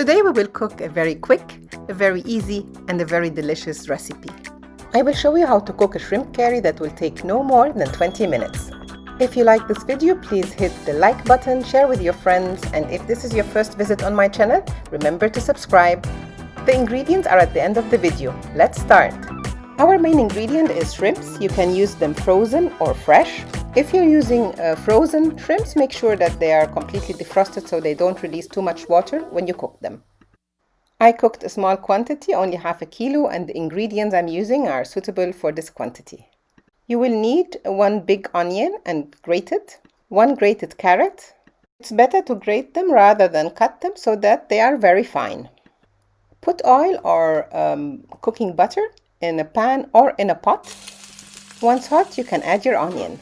Today we will cook a very quick, a very easy, and a very delicious recipe. I will show you how to cook a shrimp curry that will take no more than 20 minutes. If you like this video, please hit the like button, share with your friends, and if this is your first visit on my channel, remember to subscribe. The ingredients are at the end of the video. Let's start. Our main ingredient is shrimps. You can use them frozen or fresh. If you're using frozen shrimps, make sure that they are completely defrosted so they don't release too much water when you cook them. I cooked a small quantity, only half a kilo, and the ingredients I'm using are suitable for this quantity. You will need 1 big onion and grated, 1 grated carrot. It's better to grate them rather than cut them so that they are very fine. Put oil or cooking butter in a pan or in a pot. Once hot, you can add your onion.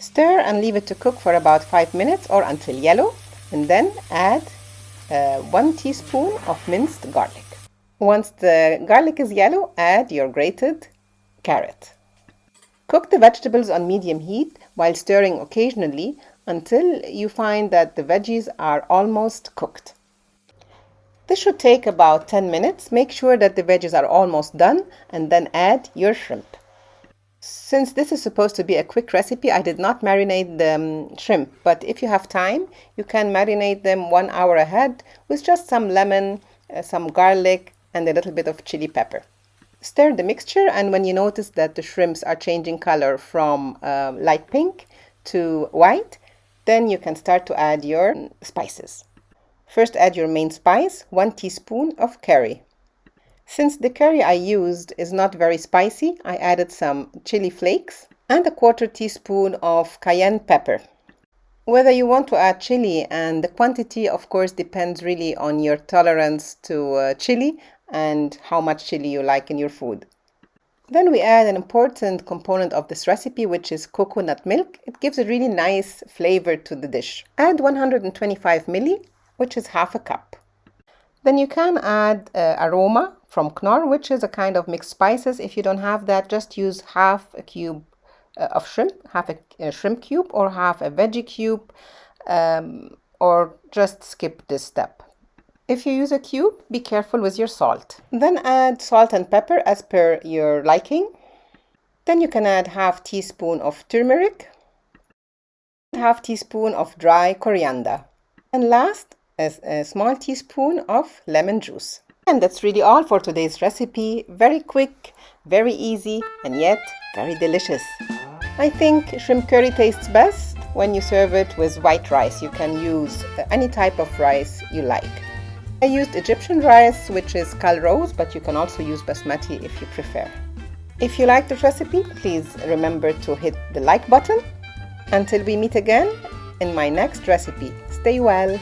Stir and leave it to cook for about 5 minutes or until yellow, and then add 1 teaspoon of minced garlic. Once the garlic is yellow, add your grated carrot. Cook the vegetables on medium heat while stirring occasionally until you find that the veggies are almost cooked. This should take about 10 minutes. Make sure that the veggies are almost done and then add your shrimp. Since this is supposed to be a quick recipe, I did not marinate the shrimp, but if you have time, you can marinate them 1 hour ahead with just some lemon, some garlic, and a little bit of chili pepper. Stir the mixture, and when you notice that the shrimps are changing color from light pink to white, then you can start to add your spices. First, add your main spice, 1 teaspoon of curry. Since the curry I used is not very spicy, I added some chili flakes and a 1/4 teaspoon of cayenne pepper. Whether you want to add chili, and the quantity of course depends really on your tolerance to chili and how much chili you like in your food. Then we add an important component of this recipe, which is coconut milk. It gives a really nice flavor to the dish. Add 125 ml, which is half a cup. Then you can add Aroma from Knorr, which is a kind of mixed spices. If you don't have that, just use half a cube of shrimp, half a shrimp cube, or half a veggie cube, or just skip this step. If you use a cube, be careful with your salt. Then add salt and pepper as per your liking. Then you can add half teaspoon of turmeric, half teaspoon of dry coriander, and last, a small teaspoon of lemon juice. And that's really all for today's recipe. Very quick, very easy, and yet very delicious. I think shrimp curry tastes best when you serve it with white rice. You can use any type of rice you like. I used Egyptian rice, which is kal rose, but you can also use basmati if you prefer. If you like this recipe, please remember to hit the like button. Until we meet again in my next recipe, stay well.